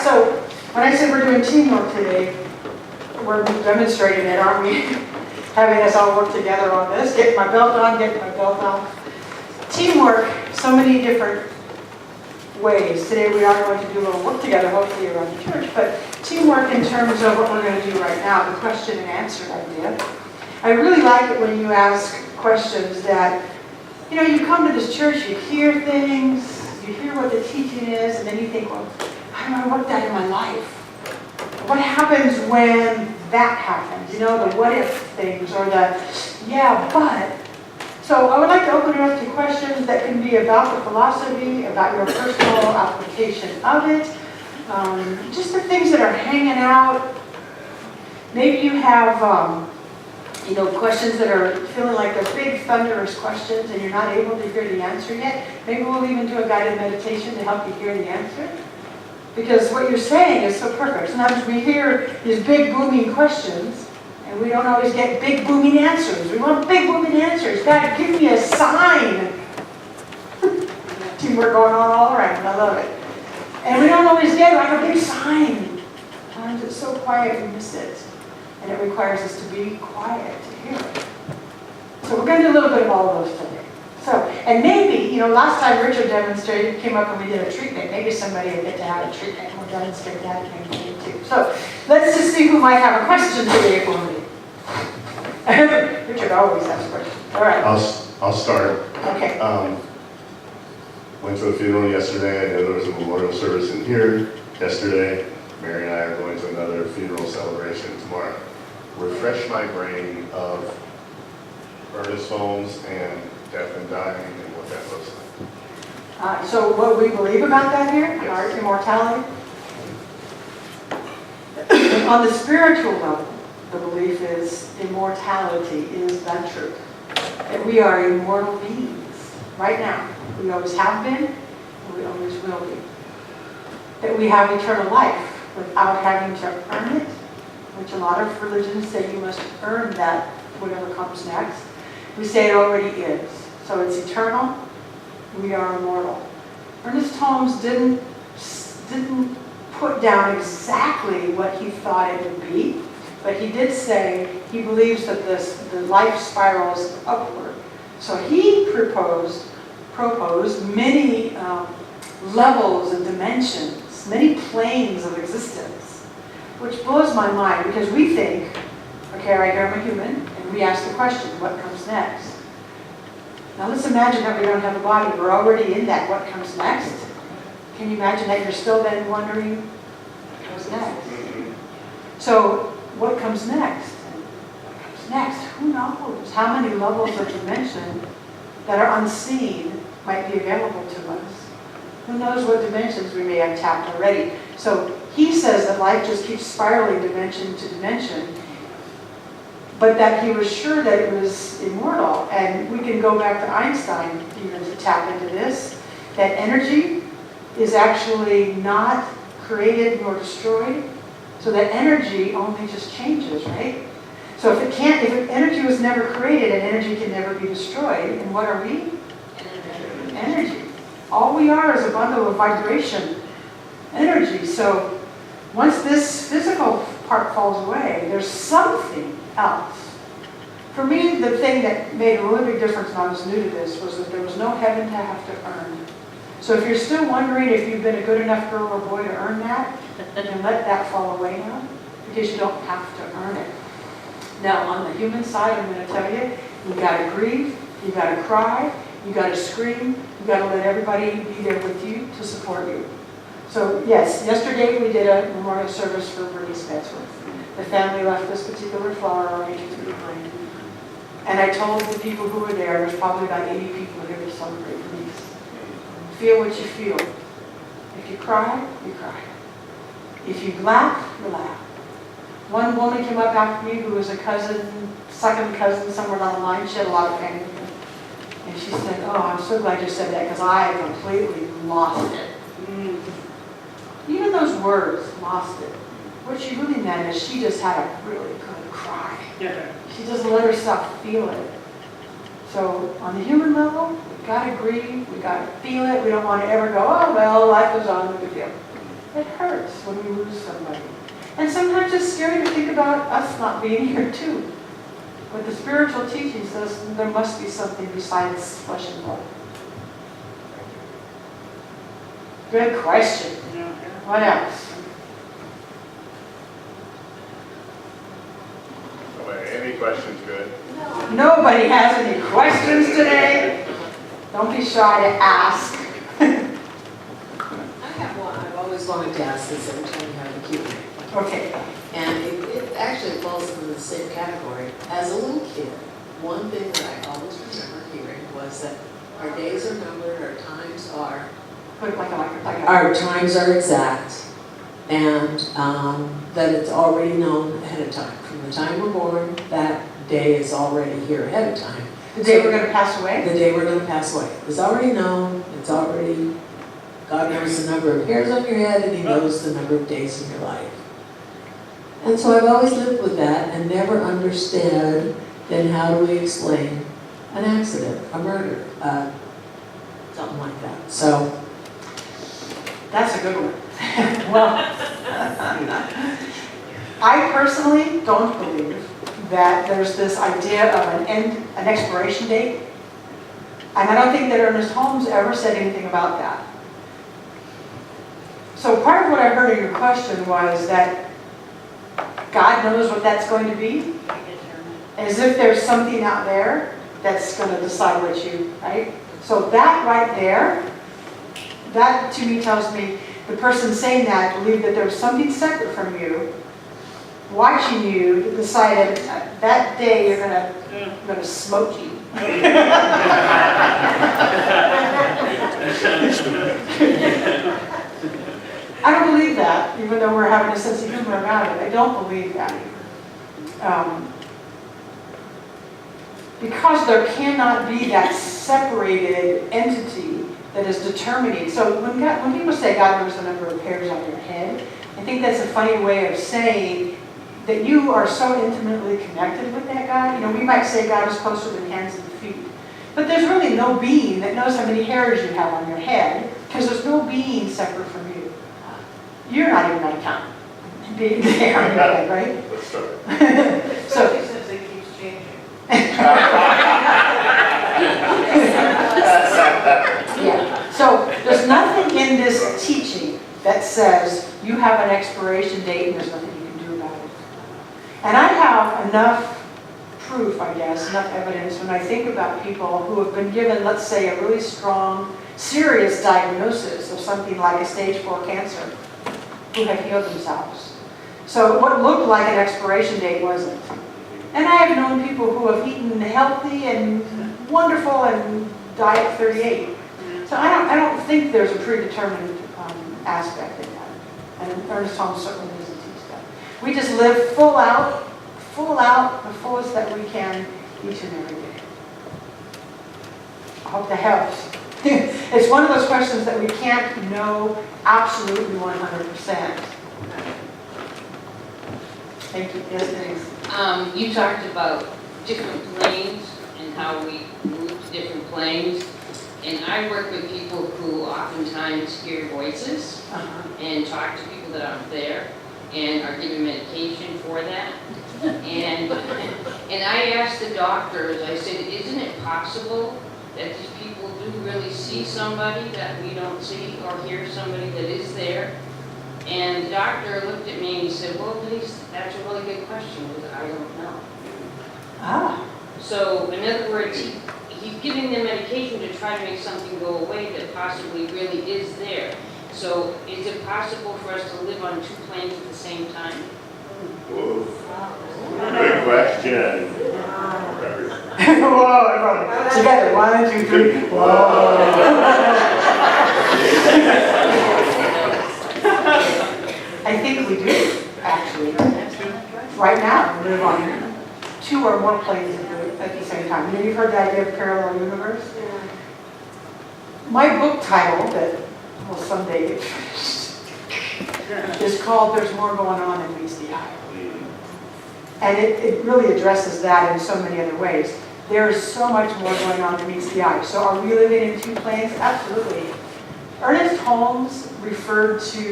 so when I said we're doing teamwork today, we're demonstrating it, aren't we? Having us all work together on this. Getting my belt on, getting my belt off. Teamwork, so many different ways. Today we are going to do a little work together, hopefully around the church, but teamwork in terms of what we're going to do right now, the question and answer idea. I really like it when you ask questions that, you come to this church, you hear things, you hear what the teaching is, and then you think, well, how do I work that in my life? What happens when that happens? The what if things, or the yeah, but. So I would like to open it up to questions that can be about the philosophy, about your personal application of it, just the things that are hanging out. Maybe you have, questions that are feeling like they're big, thunderous questions, and you're not able to hear the answer yet. Maybe we'll even do a guided meditation to help you hear the answer. Because what you're saying is so perfect. Sometimes we hear these big, booming questions, and we don't always get big, booming answers. We want big, booming answers. God, give me a sign. Teamwork going on all around. I love it. And we don't always get like a big sign. Sometimes it's so quiet we miss it. And it requires us to be quiet to hear it. So we're going to do a little bit of all of those today. So, and maybe, last time Richard demonstrated, came up and we did a treatment. Maybe somebody will get to have a treatment and we'll demonstrate that again too. So let's just see who might have a question today for me. Richard always has questions. All right. I'll start. Okay. Went to a funeral yesterday. I know there was a memorial service in here yesterday. Mary and I are going to another funeral celebration tomorrow. Refresh my brain of Ernest Holmes and death and dying and what that looks like. So what we believe about that here, Yes. our immortality? On the spiritual level, the belief is immortality is the truth. That we are immortal beings right now. We always have been, and we always will be. That we have eternal life without having to earn it, which a lot of religions say you must earn that, whatever comes next. We say it already is. So it's eternal. We are immortal. Ernest Holmes didn't put down exactly what he thought it would be, but he did say he believes that the life spirals upward. So he proposed many levels and dimensions, many planes of existence, which blows my mind because we think, okay, right here I'm a human, and we ask the question, what comes next? Now let's imagine that we don't have a body. We're already in that what comes next. Can you imagine that you're still then wondering what comes next? So what comes next? What comes next? Who knows? How many levels of dimension that are unseen might be available to us? Who knows what dimensions we may have tapped already? So he says that life just keeps spiraling dimension to dimension, but that he was sure that it was immortal. And we can go back to Einstein even to tap into this, that energy is actually not created nor destroyed, so that energy only just changes, right? So if energy was never created and energy can never be destroyed, then what are we? Energy. All we are is a bundle of vibration, energy. So once this physical part falls away, there's something else. For me, the thing that made a really big difference when I was new to this was that there was no heaven to have to earn. So if you're still wondering if you've been a good enough girl or boy to earn that, then let that fall away now, because you don't have to earn it. Now, on the human side, I'm going to tell you, you've got to grieve, you've got to cry, you've got to scream, you've got to let everybody be there with you to support you. So yes, yesterday we did a memorial service for Bernice Bedsworth. The family left this particular flower arrangement behind. And I told the people who were there's probably about 80 people here to celebrate Bernice. Feel what you feel. If you cry, you cry. If you laugh, you laugh. One woman came up after me who was a cousin, second cousin somewhere down the line. She had a lot of family. And she said, oh, I'm so glad you said that because I completely lost it. Even those words, lost it. What she really meant is she just had a really good cry. Yeah. She doesn't let herself feel it. So on the human level, we've got to grieve, we've got to feel it. We don't want to ever go, oh, well, life goes on, no big deal. It hurts when we lose somebody. And sometimes it's scary to think about us not being here too. But the spiritual teaching says there must be something besides flesh and blood. Good question. What else? Any questions good? Nobody has any questions today? Don't be shy to ask. I have one. I've always wanted to ask this every time you have a Q&A. Okay. And it actually falls into the same category. As a little kid, one thing that I always remember hearing was that our days are numbered, our times are... Our times are exact, and that it's already known ahead of time. From the time we're born, that day is already here ahead of time. The day we're going to pass away? The day we're going to pass away. It's already known, it's already... God knows the number of hairs on your head, and He knows the number of days in your life. And so I've always lived with that and never understood then how do we explain an accident, a murder, something like that. So that's a good one. Well, I personally don't believe that there's this idea of an expiration date. And I don't think that Ernest Holmes ever said anything about that. So part of what I heard in your question was that God knows what that's going to be. As if there's something out there that's going to decide what you, right? So that right there, that to me tells me the person saying that believed that there was something separate from you, watching you, that decided that day you're going to smoke you. I don't believe that, even though we're having a sense of humor about it. I don't believe that. Because there cannot be that separated entity that is determining. So when people say God knows the number of hairs on your head, I think that's a funny way of saying that you are so intimately connected with that God. You know, we might say God is closer than hands and feet. But there's really no being that knows how many hairs you have on your head, because there's no being separate from you. You're not even going to count being the hair on your head, right? Let's start. So, since it keeps changing. yeah. So there's nothing in this teaching that says you have an expiration date and there's nothing you can do about it. And I have enough proof, I guess, enough evidence when I think about people who have been given, let's say, a really strong, serious diagnosis of something like a stage 4 cancer, who have healed themselves. So what looked like an expiration date wasn't. And I have known people who have eaten healthy and wonderful and died at 38. So I don't think there's a predetermined aspect in that. And Ernest Holmes certainly doesn't teach that. We just live full out, the fullest that we can each and every day. I hope that helps. It's one of those questions that we can't know absolutely 100%. Thank you. Yes, thanks. You talked about different planes and how we move to different planes. And I work with people who oftentimes hear voices and talk to people that aren't there and are given medication for that. And I asked the doctors, I said, isn't it possible that these people do really see somebody that we don't see, or hear somebody that is there? And the doctor looked at me and he said, well, Denise, that's a really good question, because I don't know. So, in other words, he's giving them medication to try to make something go away that possibly really is there. So, is it possible for us to live on 2 planes at the same time? Whoa. Good question. Whoa, everybody. Together, 1, 2, 3. Whoa. I think we do, actually. Right now, we live on 2 or more planes at the same time. You know, you've heard the idea of parallel universe? My book title that will someday get finished is called There's More Going On Than Meets the Eye. And it really addresses that in so many other ways. There is so much more going on than meets the eye. So are we living in 2 planes? Absolutely. Ernest Holmes referred to